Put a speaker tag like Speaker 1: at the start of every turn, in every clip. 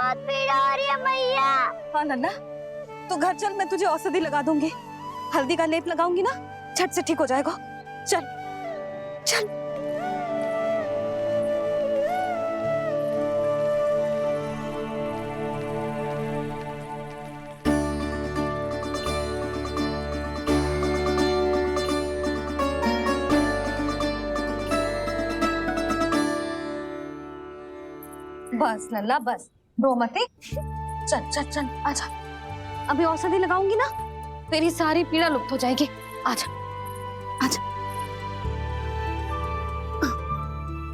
Speaker 1: बहुत पीड़ा हो रही है मैया।
Speaker 2: हाँ नन्ना, तो घर चल, मैं तुझे औषधि लगा दूंगी। हल्दी का लेप लगाऊंगी ना, झट से ठीक हो जाएगा। चल चल। बस लल्ला बस, रो मत। चल चल चल, आजा। अभी औषधि लगाऊंगी ना, तेरी सारी पीड़ा लुप्त हो जाएगी। आजा आजा,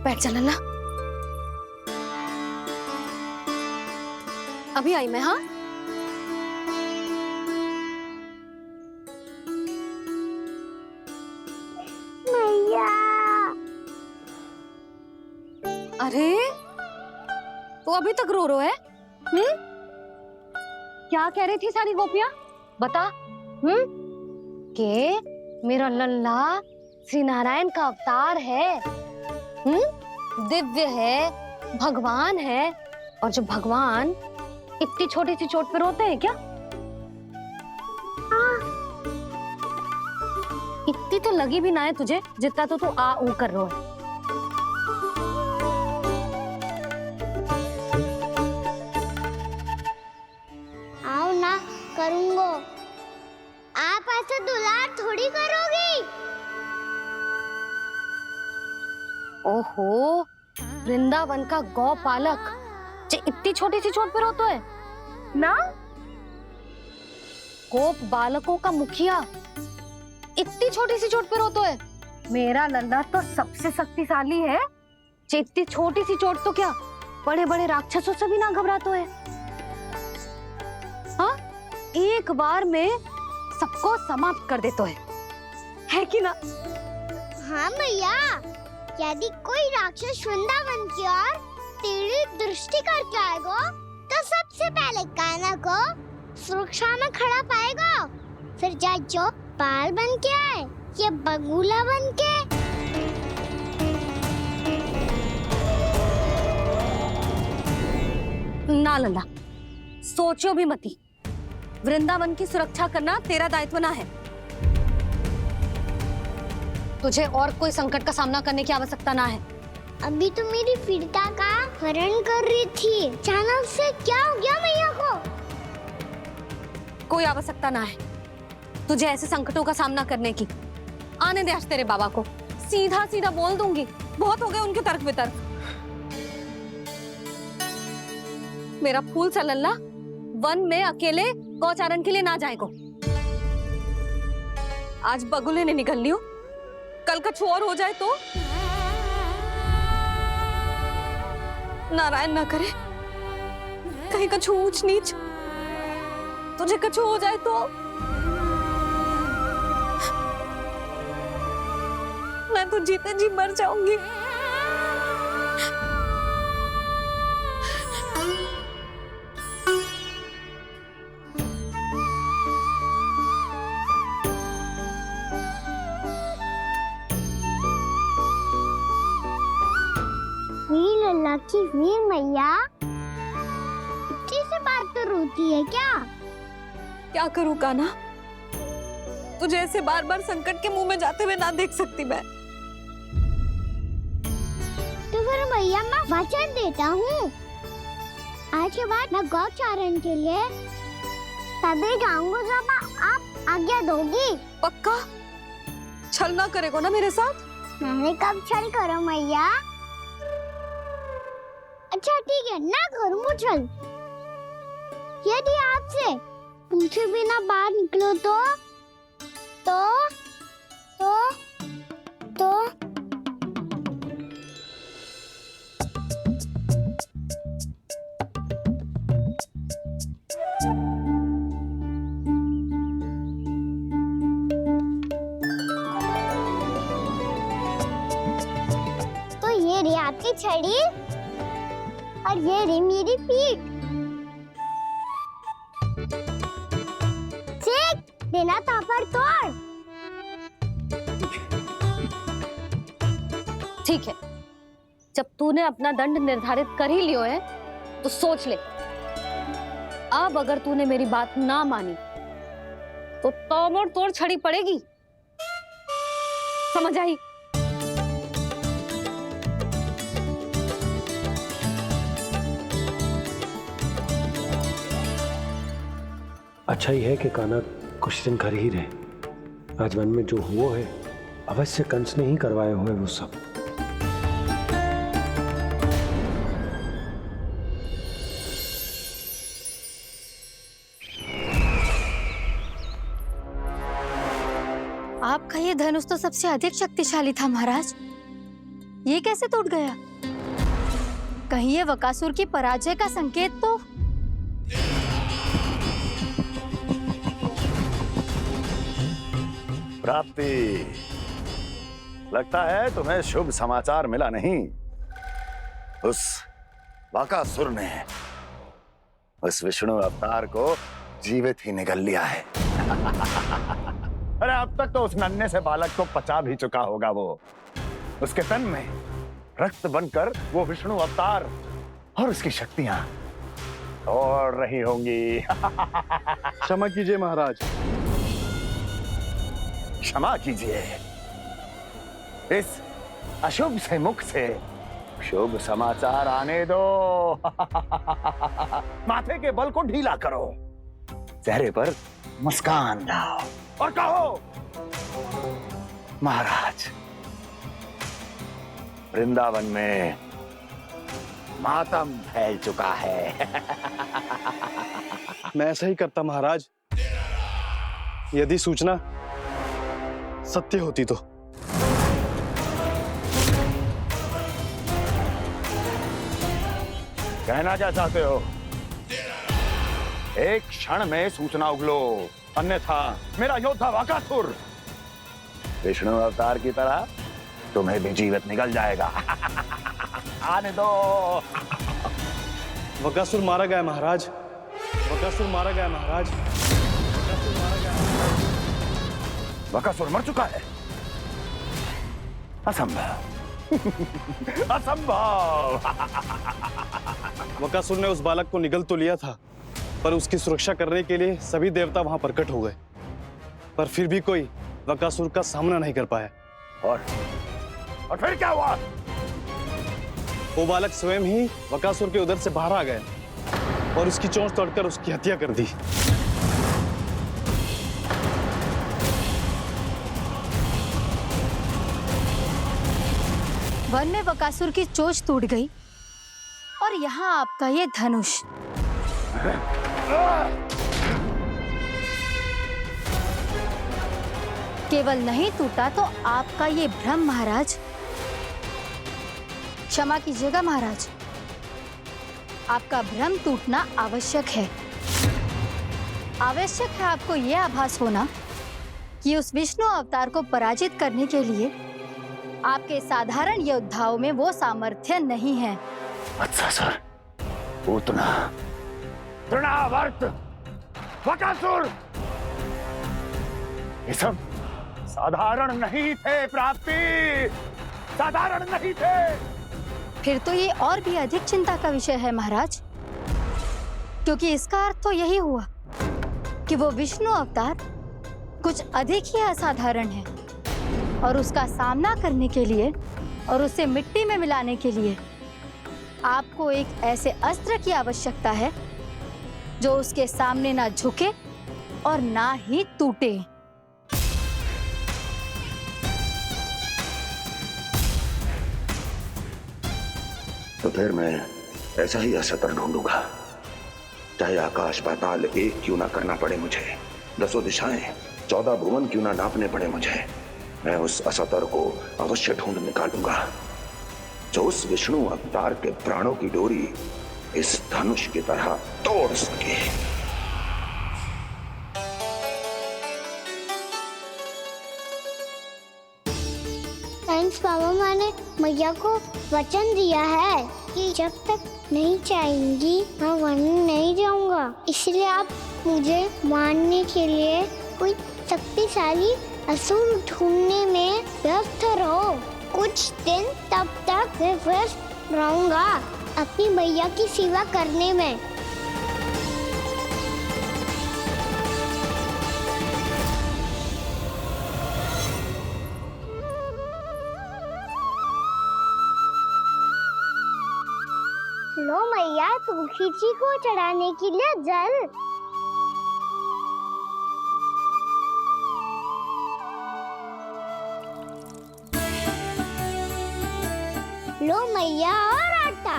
Speaker 2: बैठ जा लल्ला। अभी आई मैं। हाँ
Speaker 1: मैया।
Speaker 2: अरे तो अभी तक रो रो है? क्या कह रही थी सारी गोपियां? बता। के मेरा लल्ला श्री नारायण का अवतार है, दिव्य है, भगवान है। और जो भगवान इतनी छोटी सी चोट पे रोते हैं क्या? इतनी तो लगी भी ना है तुझे, जितना तो तू आ ऊ कर रो है।
Speaker 1: आओ ना, करूंगो। आप ऐसे दुलार थोड़ी करोगी।
Speaker 2: ओहो, वृंदावन का गौपालक जे इतनी छोटी सी चोट पे रोता है ना? गोप बालकों का मुखिया इतनी छोटी सी चोट पे रोता है? मेरा लल्ला तो सबसे शक्तिशाली है, जे इतनी छोटी सी चोट तो क्या बड़े बड़े राक्षसों से भी ना घबराता है। हाँ, एक बार में सबको समाप्त कर देता है कि ना?
Speaker 1: हाँ मैया, यदि कोई राक्षस वृंदावन की ओर तेरी दृष्टि करके आएगा, तो सबसे पहले कान्हा को सुरक्षा में खड़ा पाएगा। फिर चाहे जो बाल बन के आए या बगुला बन के।
Speaker 2: ना लल्ला, सोचो भी मती। वृंदावन की सुरक्षा करना तेरा दायित्व ना है। तुझे और कोई संकट का सामना करने की आवश्यकता ना है।
Speaker 1: अभी तो मेरी पीड़िता का हरण कर रही थी, अचानक से क्या हो गया मैया को?
Speaker 2: कोई आवश्यकता ना है तुझे ऐसे संकटों का सामना करने की। आने दे आज तेरे बाबा को, सीधा सीधा बोल दूंगी। बहुत हो गए उनके तर्क वितर्क। मेरा फूल सा लल्ला वन में अकेले गौचारण के लिए ना जाएगो। आज बगुले ने निकल लियो, कल कछु और हो जाए तो? नारायण ना करे, कहीं कछु ऊंच नीच तुझे कछु हो जाए तो? मैं तो जीते जी मर जाऊंगी।
Speaker 1: वीर लल्ला की वीर मैया इतनी सी बात तो रोती है क्या?
Speaker 2: क्या करूं कान्हा, तुझे ऐसे बार बार संकट के मुंह में जाते हुए ना देख सकती मैं।
Speaker 1: तो फिर मैया मैं वचन देता हूँ, आज के बाद मैं गौचारण के लिए तभी जाऊंगा जब आप आज्ञा दोगी।
Speaker 2: पक्का? छल ना करेगो ना मेरे साथ?
Speaker 1: मैंने कब छल करो मैया? अच्छा ठीक है, ना करूँ छल। यदि आपसे पूछे बिना बाहर निकलो तो ये रही आपकी छड़ी और ये रही मेरी पीठ। ठीक, बिना तापर तोड़।
Speaker 2: ठीक है, जब तूने अपना दंड निर्धारित कर ही लियो है तो सोच ले अब अगर तूने मेरी बात ना मानी तो तोड़ तोड़ छड़ी पड़ेगी, समझ आई?
Speaker 3: अच्छा ही है कि कान्हा कुछ दिन घर ही रहे। आज वन में जो हुआ है अवश्य कंस ने ही करवाए हुए वो सब।
Speaker 4: आपका ये धनुष तो सबसे अधिक शक्तिशाली था महाराज, ये कैसे टूट गया? कहीं ये बकासुर की पराजय का संकेत तो?
Speaker 5: प्राप्ति, लगता है तुम्हें शुभ समाचार मिला नहीं। उस बकासुर ने उस विष्णु अवतार को जीवित ही निगल लिया है। अरे अब तक तो उस नन्हे से बालक को पचा भी चुका होगा वो। उसके तन में रक्त बनकर वो विष्णु अवतार और उसकी शक्तियां दौड़ रही होंगी।
Speaker 6: क्षमा कीजिए महाराज।
Speaker 5: क्षमा कीजिए, इस अशुभ से मुख से शुभ समाचार आने दो। माथे के बल को ढीला करो, चेहरे पर मुस्कान लाओ और कहो, महाराज, वृंदावन में मातम फैल चुका है।
Speaker 6: मैं ऐसा ही करता महाराज, यदि सूचना सत्य होती तो।
Speaker 5: कहना क्या चाहते हो? एक क्षण में सूचना उगलो, अन्यथा मेरा योद्धा बकासुर विष्णु अवतार की तरह तुम्हें भी जीवित निकल जाएगा। आने दो।
Speaker 6: बकासुर मारा गया महाराज, बकासुर मारा गया महाराज, बकासुर मारा गया।
Speaker 5: बकासुर मर चुका है? असंभव। असंभव।
Speaker 6: बकासुर ने उस बालक को निगल तो लिया था, पर उसकी सुरक्षा करने के लिए सभी देवता वहां प्रकट हो गए, पर फिर भी कोई बकासुर का सामना नहीं कर पाया।
Speaker 5: और फिर क्या हुआ?
Speaker 6: वो बालक स्वयं ही बकासुर के उदर से बाहर आ गया और उसकी चोंच तोड़कर उसकी हत्या कर दी।
Speaker 4: वन में बकासुर की चोंच टूट गई और यहाँ आपका ये धनुष। केवल नहीं टूटा तो आपका ये भ्रम महाराज। क्षमा कीजिएगा महाराज, आपका भ्रम टूटना आवश्यक है। आवश्यक है आपको यह आभास होना कि उस विष्णु अवतार को पराजित करने के लिए आपके साधारण योद्धाओं में वो सामर्थ्य नहीं है।
Speaker 5: अच्छा सर, उतना तृणावर्त बकासुर, ये सब साधारण नहीं थे प्राप्ति, साधारण नहीं थे।
Speaker 4: फिर तो ये और भी अधिक चिंता का विषय है महाराज, क्योंकि इसका अर्थ तो यही हुआ कि वो विष्णु अवतार कुछ अधिक ही असाधारण है और उसका सामना करने के लिए और उसे मिट्टी में मिलाने के लिए आपको एक ऐसे अस्त्र की आवश्यकता है जो उसके सामने ना झुके और ना ही टूटे।
Speaker 5: तो फिर मैं ऐसा ही अस्त्र ढूंढूंगा, चाहे आकाश पाताल एक क्यों ना करना पड़े मुझे, 10 दिशाएं 14 भुवन क्यों ना नापने पड़े मुझे। मैं उस अस्त्र को अवश्य ढूंढ निकालूंगा जो उस विष्णु अवतार के प्राणों की डोरी इस धनुष की तरह तोड़ सके।
Speaker 1: थैंक्स बाबा, मैंने मैया को वचन दिया है कि जब तक नहीं चाहेंगी मैं वन नहीं जाऊंगा। इसलिए आप मुझे मारने के लिए कोई शक्तिशाली असुर ढूंढने में व्यस्त रहो। कुछ दिन तब तक मैं व्यस्त रहूंगा अपनी मैया की सेवा करने में। तुलसी जी को चढ़ाने के लिए जल। लो मैया और आटा।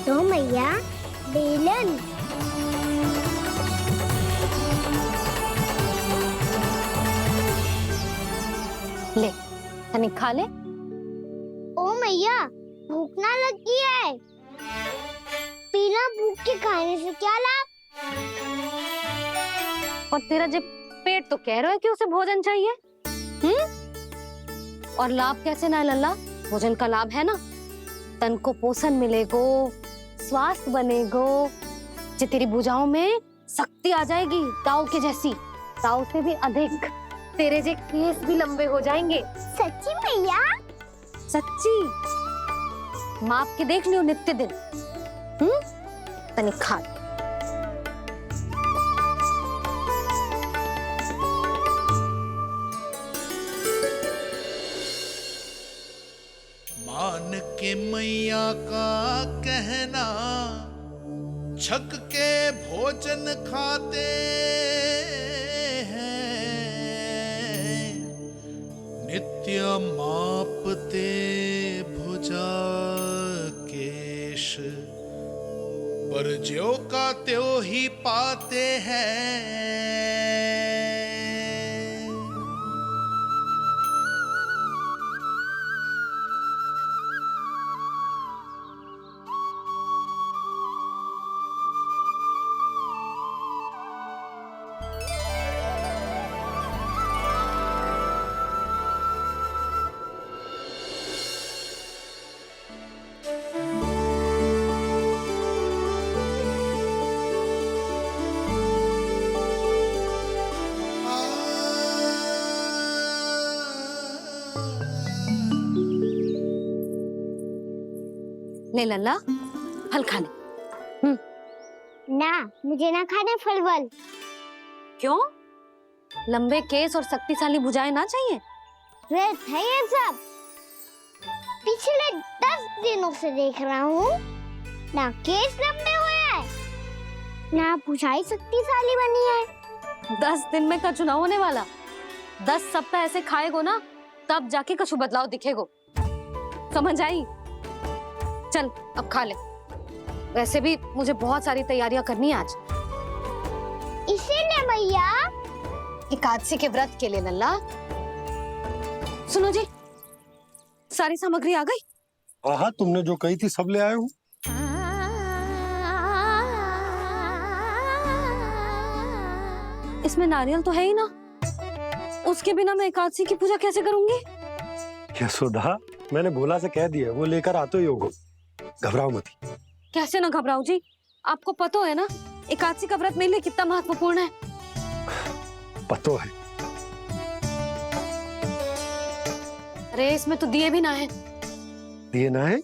Speaker 1: लो मैया बेलन।
Speaker 2: ले तनिक खा ले।
Speaker 1: ओ मैया भूख ना लगी है। बिना भूख के खाने से क्या लाभ?
Speaker 2: और तेरा जब पेट तो कह रहा है कि उसे भोजन चाहिए। और लाभ कैसे ना है लल्ला? भोजन का लाभ है ना, तन को पोषण मिलेगो, स्वास्थ्य बनेगो, जे तेरी भुजाओं में शक्ति आ जाएगी ताऊ के जैसी, ताऊ से भी अधिक। तेरे जे केस भी लंबे हो जाएंगे।
Speaker 1: सच्ची मैया?
Speaker 2: सच्ची। माप के देख लियो नित्य दिन। तनिक खा।
Speaker 7: मान के मैया का कहना, छक के भोजन खाते हैं, नित्य मापते भुजा केश, पर ज्यों का त्यों ही पाते हैं।
Speaker 2: ले लल्ला फल खा ले।
Speaker 1: ना, मुझे ना खाने फल वल।
Speaker 2: क्यों? लंबे केस और शक्तिशाली भुजाएं ना चाहिए?
Speaker 1: व्यर्थ है ये सब। पिछले 10 दिनों से देख रहा हूँ, ना केस लंबे हुए हैं, ना भुजाएं शक्तिशाली बनी है।
Speaker 2: 10 दिन में का चुनाव होने वाला। 10 सप्ताह ऐसे खाएगो ना, तब जाके कुछ बदलाव दिखेगो। समझ आई? चल अब खा ले। वैसे भी मुझे बहुत सारी तैयारियां करनी है आज।
Speaker 1: इसीलिए मैया
Speaker 2: एकादशी के व्रत के लिए लल्ला। सुनो जी, सारी सामग्री आ गई?
Speaker 3: हाँ, तुमने जो कही थी सब ले आए हूँ।
Speaker 2: इसमें नारियल तो है ही ना, उसके बिना मैं एकादशी की पूजा कैसे करूंगी?
Speaker 3: यशोदा, मैंने भोला से कह दिया, वो लेकर आते ही होगा। घबराओ मत।
Speaker 2: कैसे ना घबराओ जी, आपको पता है ना एकादशी का व्रत मेरे लिए कितना महत्वपूर्ण है।
Speaker 3: पतो है।
Speaker 2: अरे इसमें तो दिए भी ना है।
Speaker 3: दिए ना है?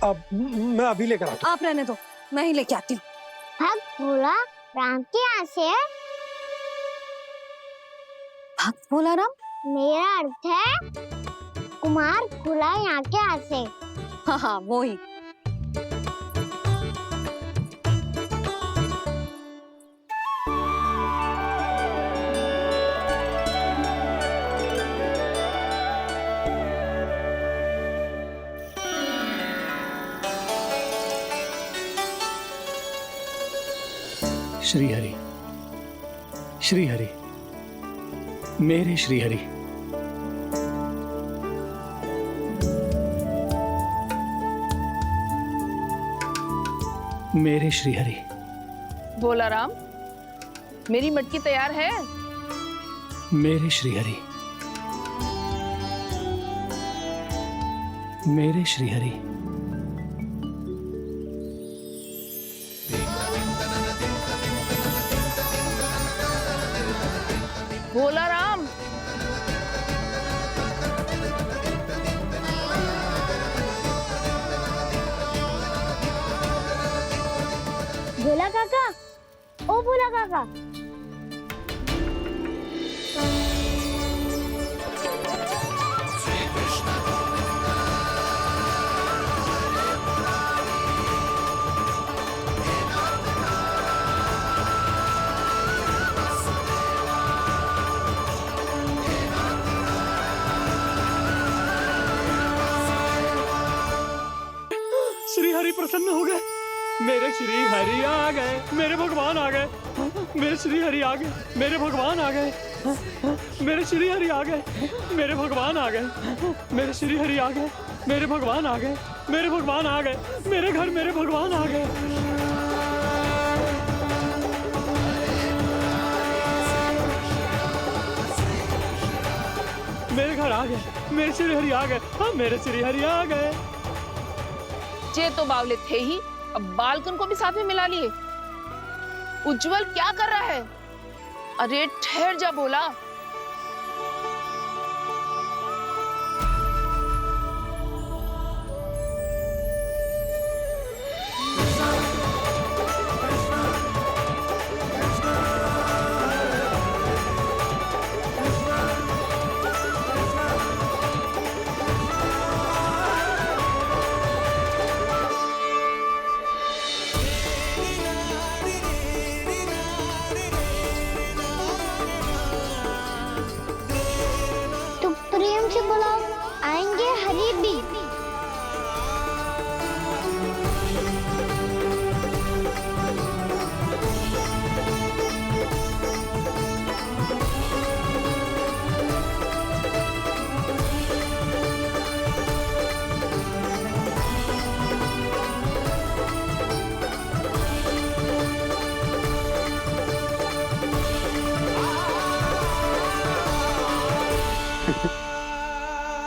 Speaker 3: अब मैं अभी लेकर आता हूँ।
Speaker 2: आप रहने दो, मैं ही लेके आती हूँ।
Speaker 1: भक्त भोला राम के यहाँ से है।
Speaker 2: भक्त भोला राम?
Speaker 1: मेरा अर्थ है कुमार भोला यहाँ के यहाँ से।
Speaker 2: हाँ हाँ वो ही।
Speaker 8: श्री हरि, श्री हरि, मेरे श्री हरि। मेरे श्री हरि।
Speaker 9: भोला राम, मेरी मटकी तैयार है।
Speaker 8: मेरे श्री हरि। मेरे श्री हरि।
Speaker 9: भोला राम,
Speaker 1: भोला काका, ओ भोला काका,
Speaker 8: प्रसन्न हो गए। मेरे श्री हरि आ गए, मेरे भगवान आ गए, मेरे श्री हरि आ गए, मेरे भगवान आ गए, मेरे श्री हरि आ गए, मेरे भगवान आ गए, मेरे श्री हरि आ गए, मेरे भगवान आ गए, मेरे भगवान आ गए, मेरे घर मेरे भगवान आ गए। मेरे घर आ गए, मेरे श्री हरि आ गए, हाँ मेरे श्री हरि आ गए।
Speaker 9: ये तो बावले थे ही, अब बालकन को भी साथ में मिला लिए। उज्जवल क्या कर रहा है? अरे ठहर जा बोला।
Speaker 1: तो प्रेम से बुलाओ, आएंगे हरी भी।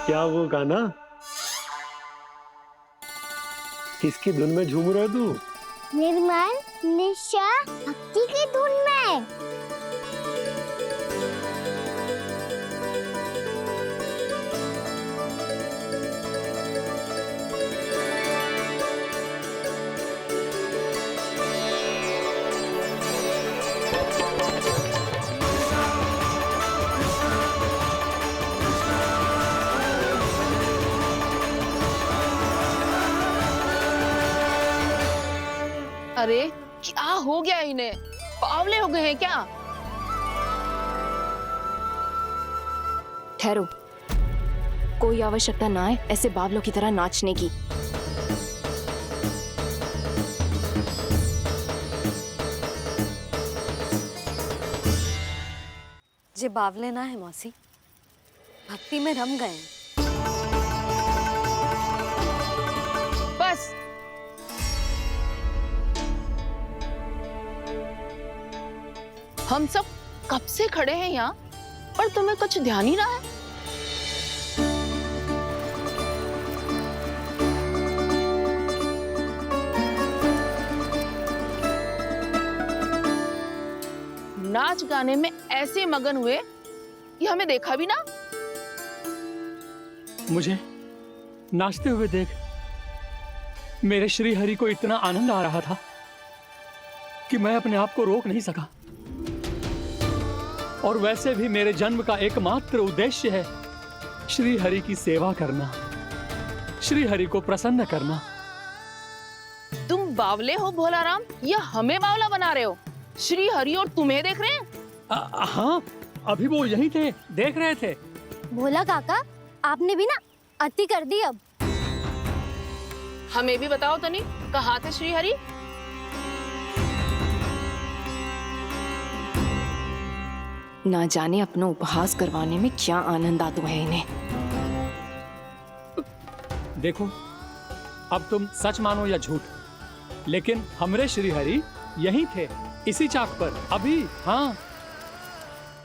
Speaker 3: क्या वो गाना? किसकी धुन में झूम रहा तू?
Speaker 1: निर्मल निशा भक्ति की धुन में।
Speaker 9: अरे क्या हो गया इन्हें? बावले हो गए हैं क्या?
Speaker 10: ठहरो, कोई आवश्यकता ना है ऐसे बावलों की तरह नाचने की।
Speaker 2: जे बावले ना है मौसी, भक्ति में रम गए हैं।
Speaker 9: बस हम सब कब से खड़े हैं यहाँ, पर तुम्हें कुछ ध्यान ही रहा है। नाच गाने में ऐसे मगन हुए कि हमें देखा भी ना।
Speaker 8: मुझे नाचते हुए देख मेरे श्री हरि को इतना आनंद आ रहा था कि मैं अपने आप को रोक नहीं सका। और वैसे भी मेरे जन्म का एकमात्र उद्देश्य है श्री हरि की सेवा करना, श्री हरि को प्रसन्न करना।
Speaker 9: तुम बावले हो भोलाराम, या हमें बावला बना रहे हो? श्री हरि और तुम्हें देख रहे हैं?
Speaker 8: हाँ, अभी वो यहीं थे, देख रहे थे।
Speaker 1: भोला काका, आपने भी ना अति कर दी। अब
Speaker 9: हमें भी बताओ तनी, कहाँ थे श्री हरि?
Speaker 10: ना जाने अपना उपहास करवाने में क्या आनंद आता है इन्हें।
Speaker 8: देखो, अब तुम सच मानो या झूठ, लेकिन हमरे श्री हरि यहीं थे, इसी चाक पर अभी। हाँ,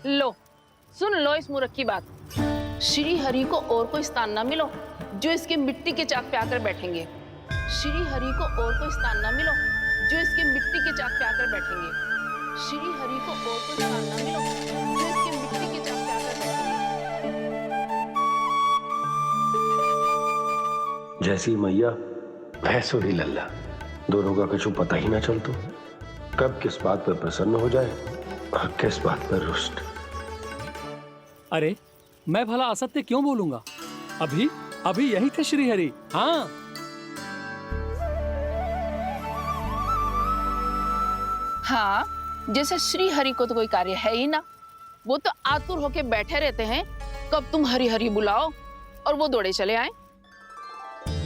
Speaker 9: लो सुन लो इस मूर्ख की बात। श्री हरि को और कोई स्थान ना मिलो जो इसके मिट्टी के चाक पे आकर बैठेंगे। श्री हरि को और कोई स्थान ना मिलो जो इसके मिट्टी के चाक पे आकर बैठेंगे। श्री हरि को और कोई स्थान ना मिलो जो इसके मिट्टी के चाक पे आकर बैठेंगे।
Speaker 3: जैसी मैया भैंसो ही लल्ला, दोनों का कुछ पता ही ना चलतो। कब किस बात पर प्रसन्न हो जाए और किस बात पर रुष्ट।
Speaker 8: अरे मैं भला असत्य क्यों बोलूंगा? अभी अभी यही थे श्री हरि। हाँ,
Speaker 9: हाँ, जैसे श्री हरि को तो कोई कार्य है ही ना, वो तो आतुर होके बैठे रहते हैं कब तुम हरि हरि बुलाओ और वो दौड़े चले आए।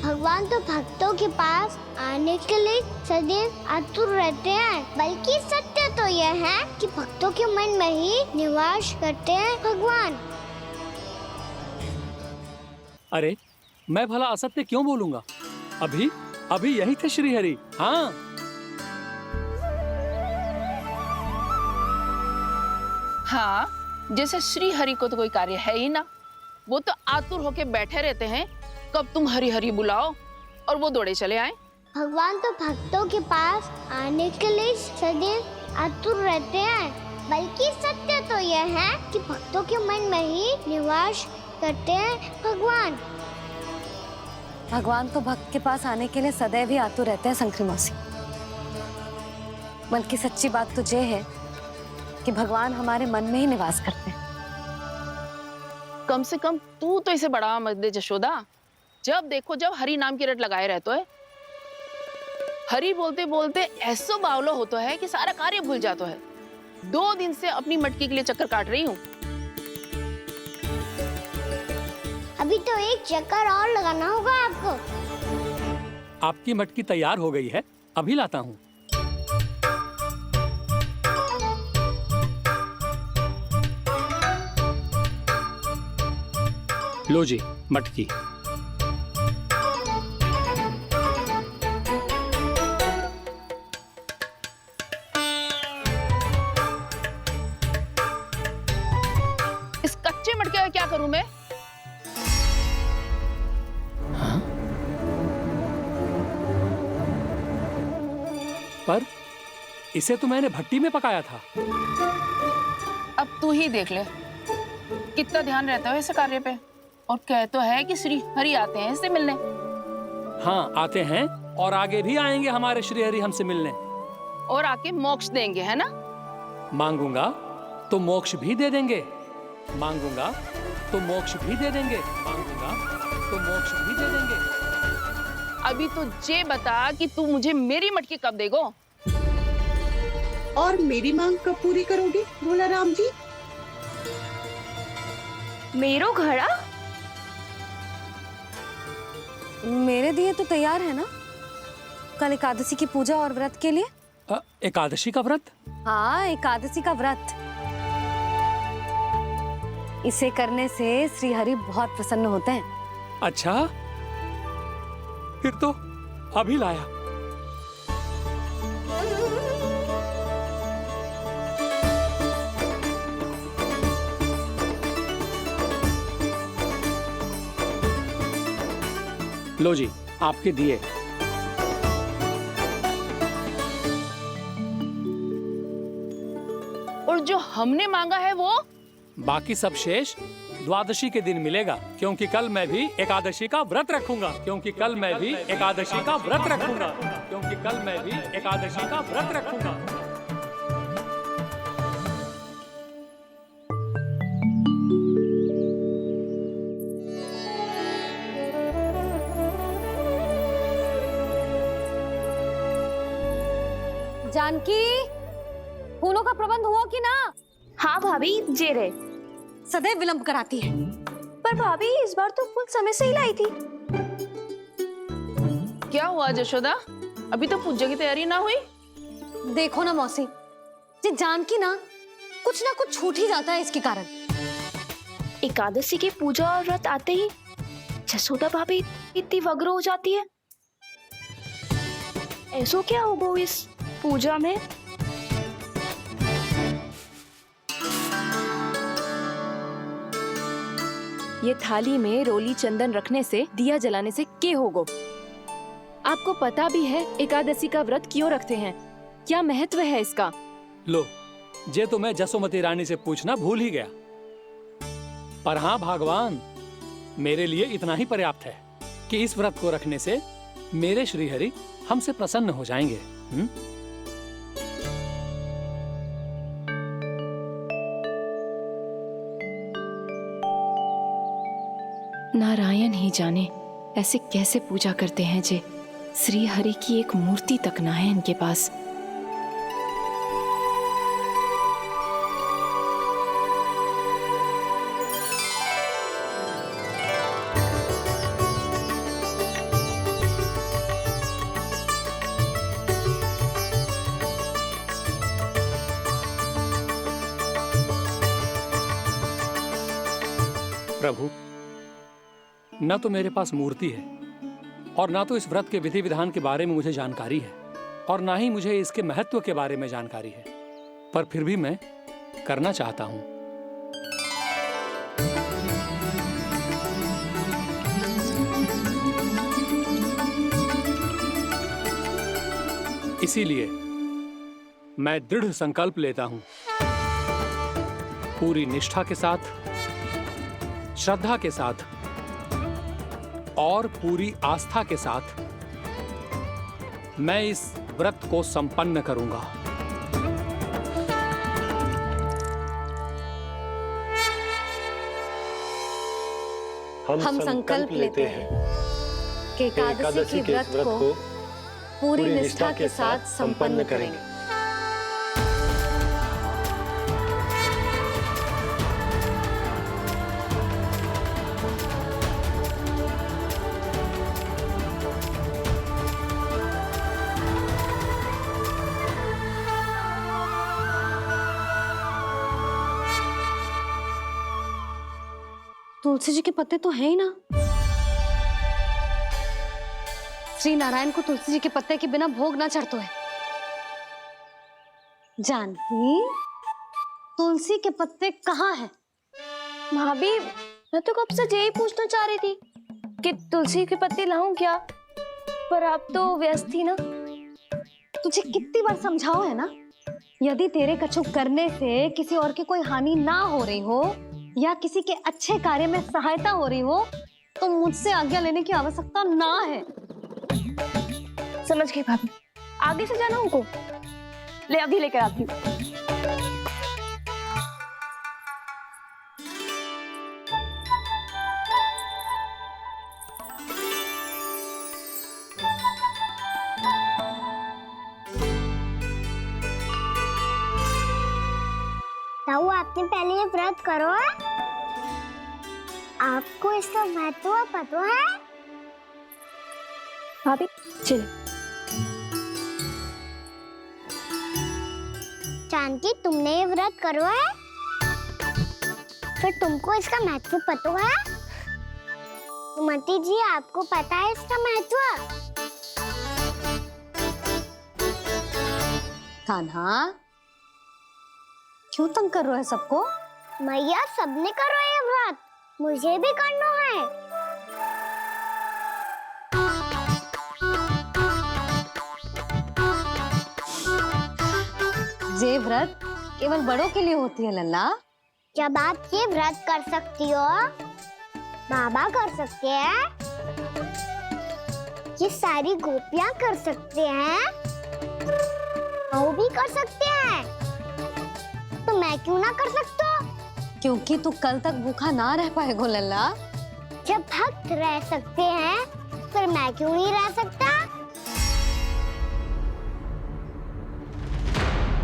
Speaker 1: भगवान तो भक्तों के पास आने के लिए सदैव आतुर रहते हैं, बल्कि सत्य तो यह है कि भक्तों के मन में ही निवास करते हैं भगवान।
Speaker 8: अरे मैं भला असत्य क्यों बोलूंगा? अभी अभी यही थे श्री हरि। हाँ,
Speaker 9: हाँ, जैसे श्री हरि को तो कोई कार्य है ही ना, वो तो आतुर होके बैठे रहते हैं कब तुम हरि हरि बुलाओ और वो दौड़े चले आए।
Speaker 1: भगवान तो भक्तों के पास आने के लिए सदैव आतुर रहते हैं, बल्कि सत्य तो यह है कि भक्तों के मन में ही निवास करते हैं भगवान।
Speaker 2: भगवान तो भक्त के पास आने के लिए सदैव ही आतुर रहते हैं शंकरी मौसी। बल्कि सच्ची बात तो ये है कि भगवान हमारे मन में ही निवास करते हैं।
Speaker 9: कम से कम तू तो इसे बढ़ावा मत दे जशोदा। जब देखो जब हरि नाम की रट लगाए रहते है। हरि बोलते बोलते ऐसो बावलो होता है कि सारा कार्य भूल जाता है। 2 दिन से अपनी मटकी के लिए चक्कर काट रही हूँ।
Speaker 1: अभी तो एक चक्कर और लगाना होगा आपको।
Speaker 8: आपकी मटकी तैयार हो गई है, अभी लाता हूँ। लो जी मटकी।
Speaker 9: इस कच्चे मटके का क्या करूं मैं?
Speaker 8: पर इसे तो मैंने भट्टी में पकाया था।
Speaker 9: अब तू ही देख ले कितना ध्यान रहता है इस कार्य पे। और कह तो है कि श्री हरि आते हैं इससे मिलने।
Speaker 8: हाँ आते हैं और आगे भी आएंगे हमारे श्री हरि हमसे मिलने।
Speaker 9: और आके मोक्ष देंगे, है ना?
Speaker 8: मांगूंगा तो मोक्ष भी दे देंगे, मांगूंगा तो मोक्ष भी दे देंगे, मांगूंगा तो मोक्ष भी दे देंगे।
Speaker 9: अभी तो ये बता कि तू मुझे मेरी मटकी कब देगो?
Speaker 11: और मेरी मांग कब पूरी करोगे भोला राम जी?
Speaker 2: मेरो घड़ा मेरे दिए तो तैयार है ना, कल एकादशी की पूजा और व्रत के लिए।
Speaker 8: एकादशी का व्रत?
Speaker 2: हाँ, एकादशी का व्रत। इसे करने से श्री हरि बहुत प्रसन्न होते हैं।
Speaker 8: अच्छा, फिर तो अभी लाया। लो जी आपके दिए।
Speaker 9: और जो हमने मांगा है वो?
Speaker 8: बाकी सब शेष द्वादशी के दिन मिलेगा, क्योंकि कल मैं भी एकादशी का व्रत रखूंगा, क्योंकि कल मैं भी एकादशी का व्रत रखूंगा, क्योंकि कल मैं भी एकादशी का व्रत रखूंगा।
Speaker 2: जानकी, फूलों का प्रबंध हुआ कि ना?
Speaker 12: हाँ भाभी, जे रहे।
Speaker 2: सदैव विलंब कराती है।
Speaker 12: पर भाभी इस बार तो फूल समय से ही लाई थी।
Speaker 9: क्या हुआ जशोदा? अभी तो पूजा की तैयारी ना हुई?
Speaker 2: देखो ना मौसी, ये जानकी ना कुछ छूट ही जाता है इसके कारण।
Speaker 12: एकादशी की पूजा और व्रत आते ही जसोदा भाभी इतनी वग्र हो जाती है। ऐसो क्या होगा इस पूजा में?
Speaker 10: ये थाली में रोली चंदन रखने से, दिया जलाने से के होगो? आपको पता भी है एकादशी का व्रत क्यों रखते हैं, क्या महत्व है इसका?
Speaker 8: लो, जे तो मैं जसोमती रानी से पूछना भूल ही गया। पर हाँ भगवान, मेरे लिए इतना ही पर्याप्त है कि इस व्रत को रखने से मेरे श्री हरि हमसे प्रसन्न हो जाएंगे।
Speaker 10: नारायण ही जाने ऐसे कैसे पूजा करते हैं जे श्री हरि की एक मूर्ति तक ना है इनके पास।
Speaker 8: प्रभु, न तो मेरे पास मूर्ति है और ना तो इस व्रत के विधि विधान के बारे में मुझे जानकारी है और ना ही मुझे इसके महत्व के बारे में जानकारी है, पर फिर भी मैं करना चाहता हूं। इसीलिए मैं दृढ़ संकल्प लेता हूं, पूरी निष्ठा के साथ, श्रद्धा के साथ और पूरी आस्था के साथ मैं इस व्रत को संपन्न करूंगा।
Speaker 2: हम संकल्प लेते हैं कि एकादशी के व्रत को पूरी निष्ठा के साथ संपन्न करेंगे। तुलसी जी के पत्ते तो हैं ही ना। श्री नारायण को तुलसी जी के पत्ते के बिना भोग ना चढ़तो है। जानकी, तुलसी के पत्ते कहाँ हैं?
Speaker 12: भाभी, मैं तो कब से यही पूछना चाह रही थी कि तुलसी के पत्ते लाऊं क्या, पर आप तो व्यस्त थी ना।
Speaker 2: तुझे कितनी बार समझाओ है ना, यदि तेरे कछु करने से किसी और की कोई हानि ना हो रही हो या किसी के अच्छे कार्य में सहायता हो रही हो तो मुझसे आज्ञा लेने की आवश्यकता ना है।
Speaker 12: समझ गई भाभी, आगे से जाना उनको। ले अभी लेकर आती हूँ।
Speaker 1: ताऊ, आपने पहले ये व्रत करो है? आपको इसका महत्व पता है?
Speaker 12: भाभी चल।
Speaker 1: जानकी, तुमने ये व्रत करो है? फिर तुमको इसका महत्व पता है? सुमति जी, आपको पता है इसका महत्व?
Speaker 2: कान्हा, क्यों तंग कर रहे हो सबको?
Speaker 1: मैया, सबने करो ये व्रत, मुझे भी करना है।
Speaker 2: ये व्रत केवल बड़ों के लिए होती है लल्ला।
Speaker 1: जब आप ये व्रत कर सकती हो, बाबा कर सकते हैं, ये सारी गोपियां कर सकते हैं, वो भी कर सकते हैं, तो मैं क्यों ना कर सकता?
Speaker 2: क्योंकि तू कल तक भूखा ना रह पाएगा लल्ला।
Speaker 1: जब भक्त रह सकते हैं, फिर मैं क्यों नहीं रह सकता?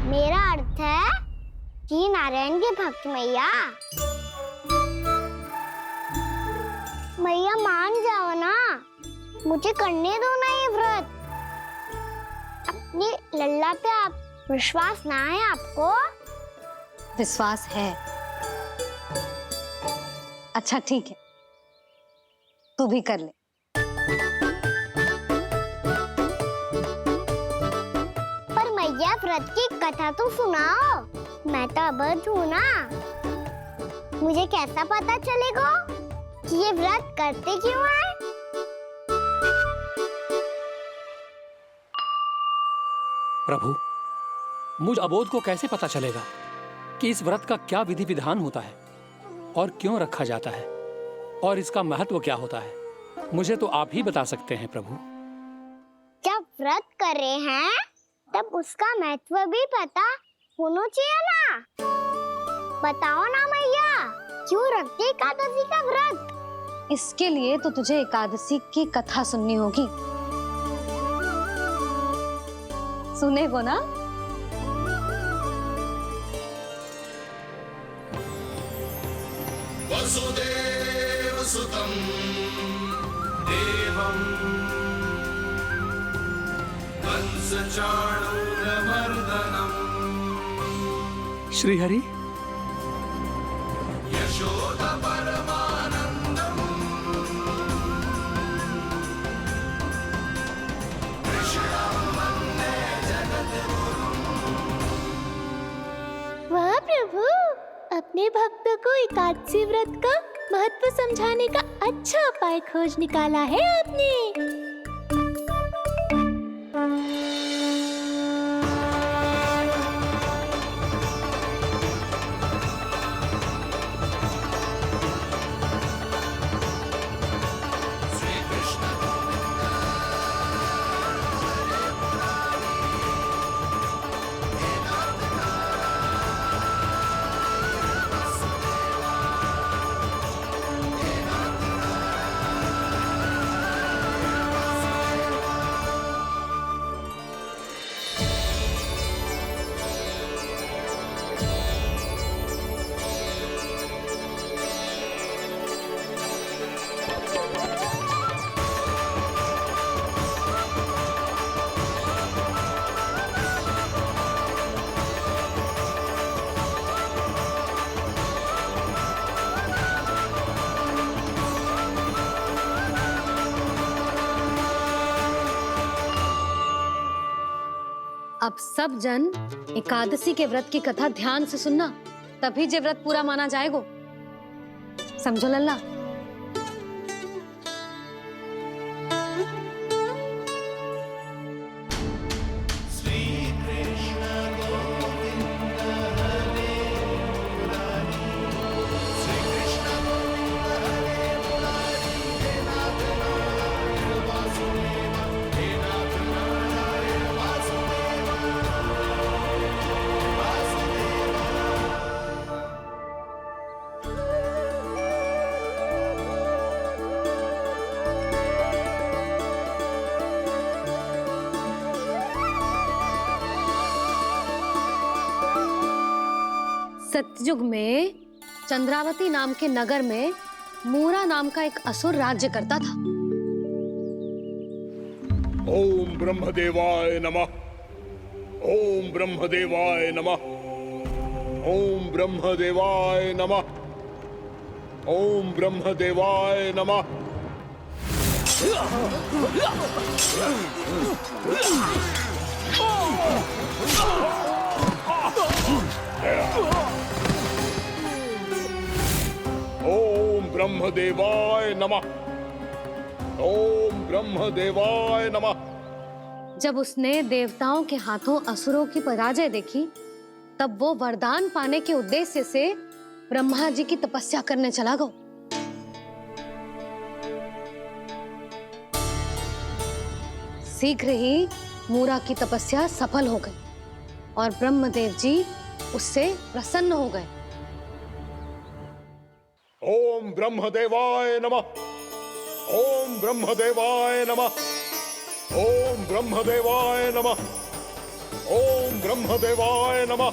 Speaker 1: मेरा अर्थ है कि नारायण के भक्त मैया, मैया मान जाओ ना, मुझे करने दो ना ये व्रत। अपनी लल्ला पे आप विश्वास ना है आपको?
Speaker 2: विश्वास है। अच्छा ठीक है, तू भी कर ले।
Speaker 1: पर मैया, व्रत की कथा तो सुनाओ, मैं तो अबध हूँ ना। मुझे कैसा पता चलेगा कि ये व्रत करते क्यों हैं?
Speaker 8: प्रभु, मुझ अबोध को कैसे पता चलेगा कि इस व्रत का क्या विधि विधान होता है और क्यों रखा जाता है और इसका महत्व क्या होता है? मुझे तो आप ही बता सकते हैं प्रभु।
Speaker 1: जब व्रत कर रहे हैं तब उसका महत्व भी पता होना चाहिए ना। बताओ ना मैया, क्यों रखते एकादशी का व्रत?
Speaker 2: इसके लिए तो तुझे एकादशी की कथा सुननी होगी। सुनेगो ना?
Speaker 7: वसुदेव सुतं देवं कंसचाणूरमर्दनम्
Speaker 8: श्रीहरि,
Speaker 7: यशोदा परमानंदं
Speaker 12: अपने भक्तों को एकादशी व्रत का महत्व समझाने का अच्छा उपाय खोज निकाला है आपने।
Speaker 2: अब सब जन एकादशी के व्रत की कथा ध्यान से सुनना, तभी जे व्रत पूरा माना जाएगा। समझो लल्ला? सतयुग में चंद्रावती नाम के नगर में मूरा नाम का एक असुर राज्य करता था।
Speaker 13: ओम ब्रह्मदेवाय नमः। ओम ब्रह्मदेवाय नमः। ओम ब्रह्मदेवाय नमः। ओम ब्रह्मदेवाय नमः। ओम ब्रह्मदेवाय नमः। ओम ब्रह्मदेवाय नमः।
Speaker 2: जब उसने देवताओं के हाथों असुरों की पराजय देखी, तब वो वरदान पाने के उद्देश्य से ब्रह्मा जी की तपस्या करने चला गया। शीघ्र ही मूरा की तपस्या सफल हो गई और ब्रह्मदेव जी उससे प्रसन्न हो गए।
Speaker 13: ओम ब्रह्मदेवाय नमः। ओम ब्रह्मदेवाय नमः। ओम ब्रह्मदेवाय नमः। ओम ब्रह्मदेवाय नमः।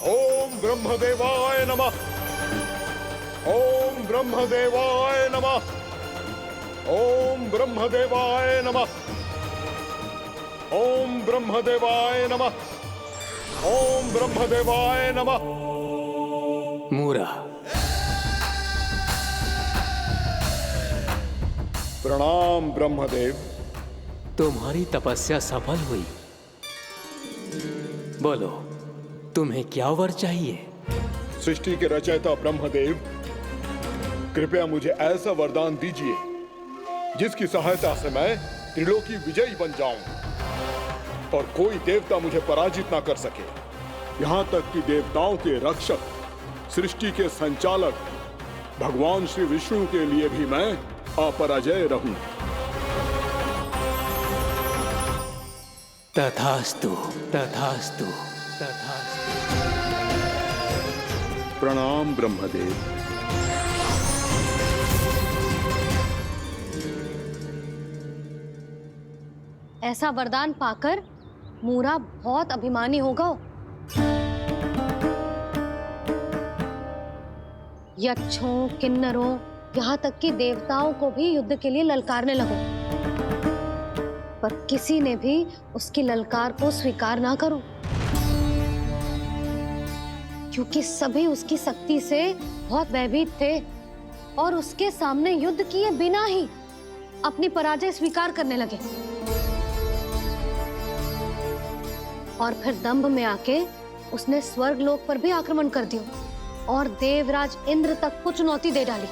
Speaker 13: ओम ब्रह्मदेवाय नमः। ओम ब्रह्मदेवाय नमः। ओम ब्रह्मदेवाय नमः। ओम ब्रह्मदेवाय नमः। ओम ब्रह्मदेवाय नमः।
Speaker 8: मूरा,
Speaker 13: प्रणाम ब्रह्मदेव।
Speaker 8: तुम्हारी तपस्या सफल हुई। बोलो, तुम्हें क्या वर चाहिए?
Speaker 13: सृष्टि के रचयिता ब्रह्मदेव, कृपया मुझे ऐसा वरदान दीजिए जिसकी सहायता से मैं त्रिलोकी विजयी बन जाऊं और कोई देवता मुझे पराजित ना कर सके। यहाँ तक कि देवताओं के रक्षक, सृष्टि के संचालक भगवान श्री विष्णु के लिए भी मैं अपराजय रहूं।
Speaker 8: तथास्तु, तथास्तु, तथास्तु।
Speaker 13: प्रणाम ब्रह्मदेव।
Speaker 2: ऐसा वरदान पाकर मूरा बहुत अभिमानी होगा। यक्षों, किन्नरों, यहाँ तक कि देवताओं को भी युद्ध के लिए ललकारने लगो, पर किसी ने भी उसकी ललकार को स्वीकार ना करो, क्योंकि सभी उसकी शक्ति से बहुत भयभीत थे और उसके सामने युद्ध किए बिना ही अपनी पराजय स्वीकार करने लगे और फिर दंभ में आके उसने स्वर्ग लोक पर भी आक्रमण कर दिया और देवराज इंद्र तक को चुनौती दे डाली।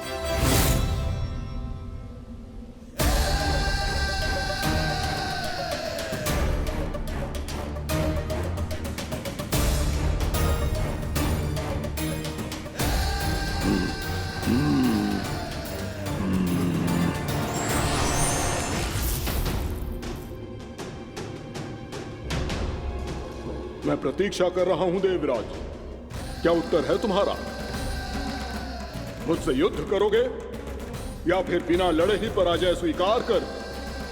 Speaker 13: मैं प्रतीक्षा कर रहा हूं देवराज, क्या उत्तर है तुम्हारा? मुझसे युद्ध करोगे या फिर बिना लड़े ही पराजय स्वीकार कर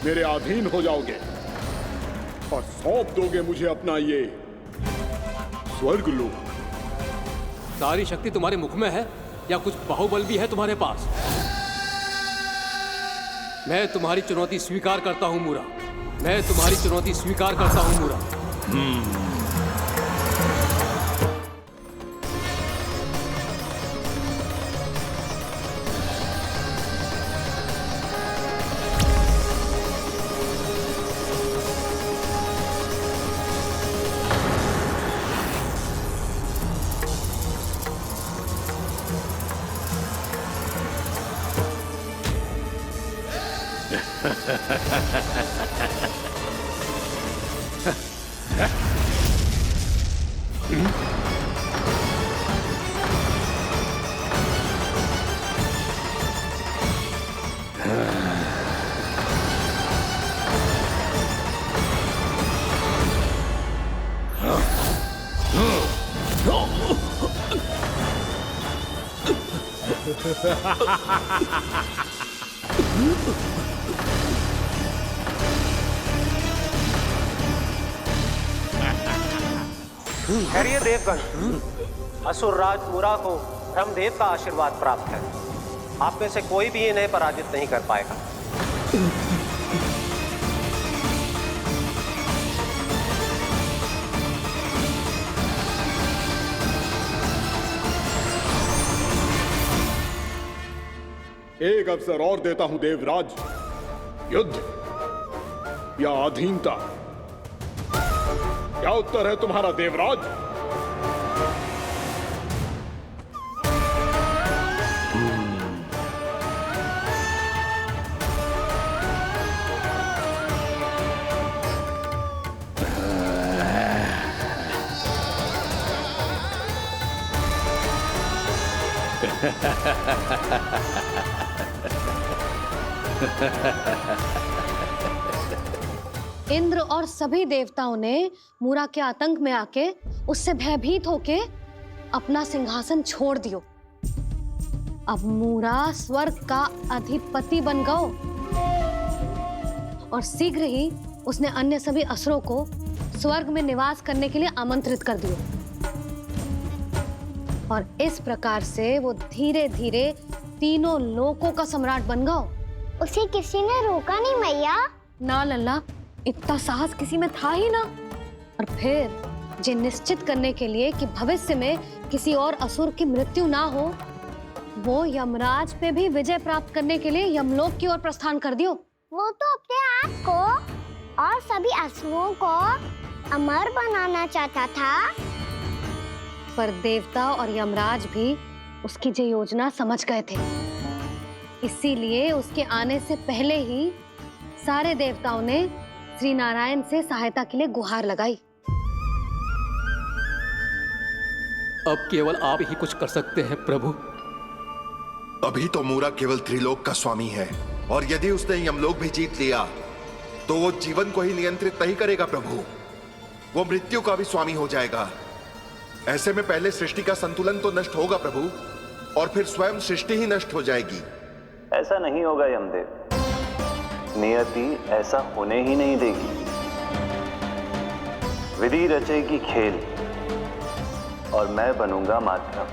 Speaker 13: मेरे अधीन हो जाओगे और सौंप दोगे मुझे अपना ये स्वर्गलोक?
Speaker 8: सारी शक्ति तुम्हारे मुख में है या कुछ बाहुबल भी है तुम्हारे पास? मैं तुम्हारी चुनौती स्वीकार करता हूं मूरा, मैं तुम्हारी चुनौती स्वीकार करता हूं मूरा।
Speaker 14: खैरिए देवगण, असुर राज मूरा को ब्रह्मदेव का आशीर्वाद प्राप्त है। आप में से कोई भी इन्हें पराजित नहीं कर पाएगा।
Speaker 13: एक अवसर और देता हूं देवराज, युद्ध या अधीनता, क्या उत्तर है तुम्हारा देवराज?
Speaker 2: इंद्र और सभी देवताओं ने मूरा के आतंक में आके उससे भयभीत होके अपना सिंहासन छोड़ दियो। अब मूरा स्वर्ग का अधिपति बन गयो और शीघ्र ही उसने अन्य सभी असुरों को स्वर्ग में निवास करने के लिए आमंत्रित कर दियो। और इस प्रकार से वो धीरे धीरे तीनों लोकों का सम्राट बन गयो।
Speaker 1: उसे किसी ने रोका नहीं मैया।
Speaker 2: ना लल्ला, इतना साहस किसी में था ही ना। और फिर ये निश्चित करने के लिए कि भविष्य में किसी और असुर की मृत्यु ना हो, वो यमराज पे भी विजय प्राप्त करने के लिए यमलोक की ओर प्रस्थान कर दियो।
Speaker 1: वो तो अपने आप को और सभी असुरों को अमर बनाना चाहता था।
Speaker 2: पर देवता और यमराज भी उसकी ये योजना समझ गए थे। इसीलिए उसके आने से पहले ही सारे देवताओं ने श्री नारायण से सहायता के लिए गुहार लगाई।
Speaker 8: अब केवल आप ही कुछ कर सकते हैं प्रभु।
Speaker 15: अभी तो मूरा केवल त्रिलोक का स्वामी है, और यदि उसने यमलोक भी जीत लिया तो वो जीवन को ही नियंत्रित नहीं करेगा प्रभु, वो मृत्यु का भी स्वामी हो जाएगा। ऐसे में पहले सृष्टि का संतुलन तो नष्ट होगा प्रभु, और फिर स्वयं सृष्टि ही नष्ट हो जाएगी।
Speaker 16: ऐसा नहीं होगा यमदेव, नियति ऐसा होने ही नहीं देगी। विधि रचेगी खेल और मैं बनूंगा माध्यम।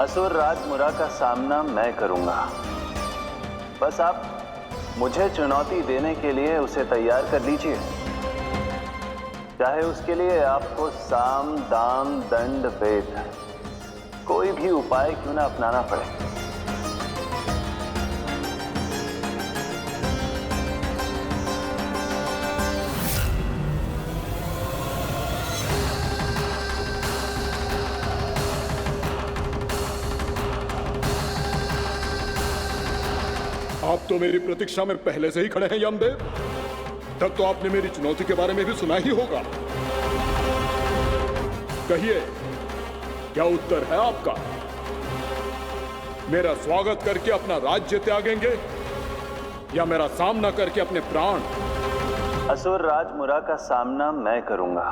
Speaker 16: असुर राज मूरा का सामना मैं करूंगा। बस आप मुझे चुनौती देने के लिए उसे तैयार कर लीजिए, चाहे उसके लिए आपको साम दाम दंड भेद कोई भी उपाय क्यों ना अपनाना पड़े।
Speaker 13: आप तो मेरी प्रतीक्षा में पहले से ही खड़े हैं यमदेव। तब तो आपने मेरी चुनौती के बारे में भी सुना ही होगा। कहिए, क्या उत्तर है आपका? मेरा स्वागत करके अपना राज्य त्यागेंगे या मेरा सामना करके अपने प्राण?
Speaker 16: असुर राज मुरा का सामना मैं करूंगा।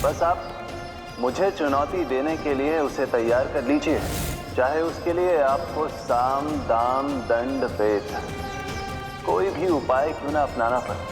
Speaker 16: बस आप मुझे चुनौती देने के लिए उसे तैयार कर लीजिए, चाहे उसके लिए आपको साम दाम दंड भेद कोई भी उपाय क्यों ना अपनाना पड़े।